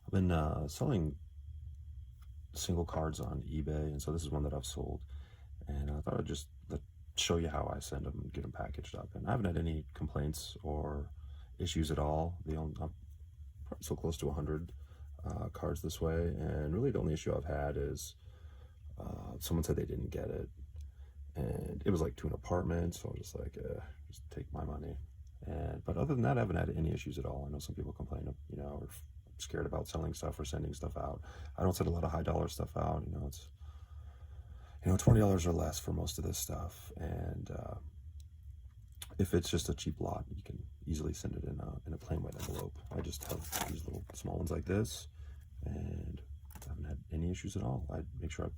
I've been selling single cards on eBay, and so this is one that I've sold. And I thought I'd just show you how I send them and get them packaged up. And I haven't had any complaints or issues at all. I'm probably so close to 100 cards this way, and really the only issue I've had is someone said they didn't get it, and it was like to an apartment, so I was just like, just take my money. But other than that, I haven't had any issues at all. I know some people complain, or scared about selling stuff or sending stuff out. I don't send a lot of high dollar stuff out. It's $20 or less for most of this stuff, and if it's just a cheap lot, you can easily send it in a plain white envelope. I just have these little small ones like this, and I haven't had any issues at all. I make sure I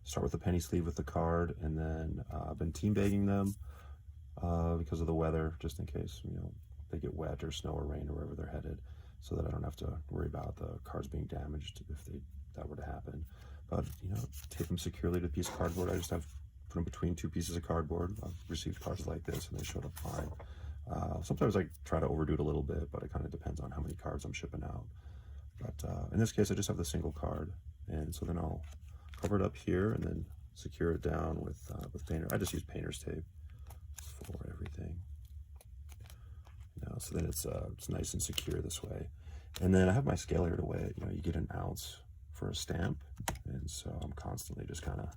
start with a penny sleeve with the card, and then I've been team bagging them because of the weather, just in case they get wet or snow or rain or wherever they're headed, so that I don't have to worry about the cards being damaged if that were to happen. But tape them securely to a piece of cardboard. I just have put them between two pieces of cardboard. I've received cards like this, and they showed up fine. Sometimes I try to overdo it a little bit, but it kind of depends on how many cards I'm shipping out. But in this case, I just have the single card, and so then I'll cover it up here and then secure it down with painter. I just use painter's tape for everything. So then it's nice and secure this way. And then I have my scale here to weigh it. You get an ounce for a stamp, and so I'm constantly just kind of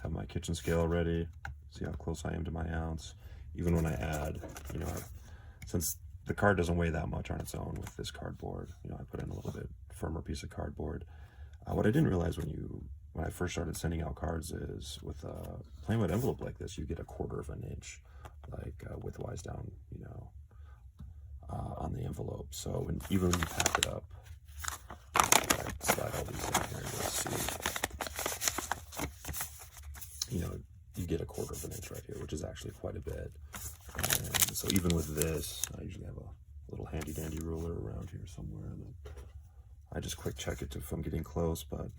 have my kitchen scale ready, see how close I am to my ounce. Even when I add, since the card doesn't weigh that much on its own with this cardboard, I put in a little bit firmer piece of cardboard. What I didn't realize when I first started sending out cards is with a plain white envelope like this, you get 1/4 of an inch, like widthwise down, on the envelope. So even when you pack it up, I slide all these in here, you'll see, you get 1/4 of an inch right here, which is actually quite a bit. And so even with this, I usually have a little handy dandy ruler around here somewhere, and then I just quick check it if I'm getting close, but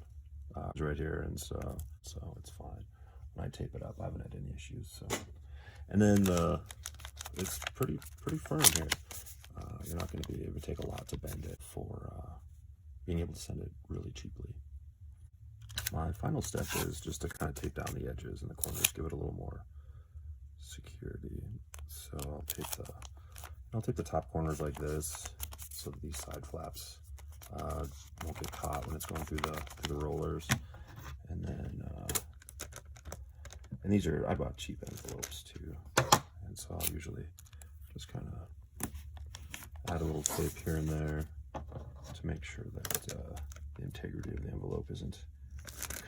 it's right here, and so it's fine. When I tape it up, I haven't had any issues. So, and then it's pretty firm here. You're not going to be able to take a lot to bend it for being able to send it really cheaply. My final step is just to kind of tape down the edges and the corners, give it a little more security. So I'll tape the top corners like this, so that these side flaps won't get caught when it's going through the rollers. And then and these are, I bought cheap envelopes too, and so I'll usually just kind of add a little tape here and there to make sure that the integrity of the envelope isn't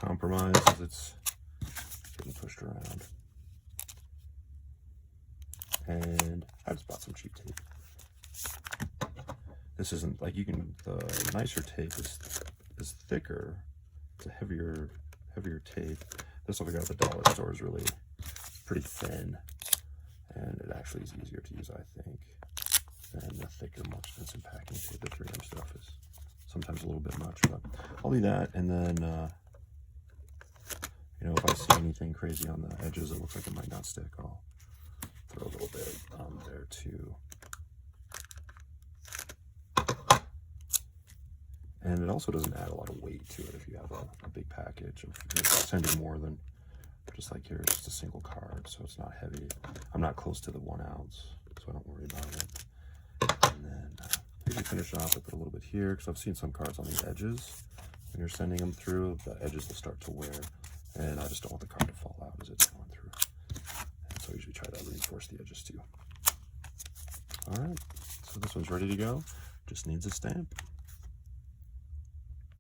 compromised as it's getting pushed around. And I just bought some cheap tape. This isn't like, the nicer tape is thicker. It's a heavier tape. This stuff I got at the dollar store is really pretty thin, and it actually is easier to use, I think, than the thicker, more expensive packing tape. The 3M stuff is sometimes a little bit much, but I'll do that. And then, if I see anything crazy on the edges that looks like it might not stick, I'll throw a little bit on there too. And it also doesn't add a lot of weight to it if you have a big package. If you're sending more than, just like here, it's just a single card, so it's not heavy. I'm not close to the 1 ounce, so I don't worry about it. And then usually finish off, I put a little bit here, because I've seen some cards on the edges. When you're sending them through, the edges will start to wear, and I just don't want the card to fall out as it's going through. And so I usually try to reinforce the edges too. All right, so this one's ready to go. Just needs a stamp.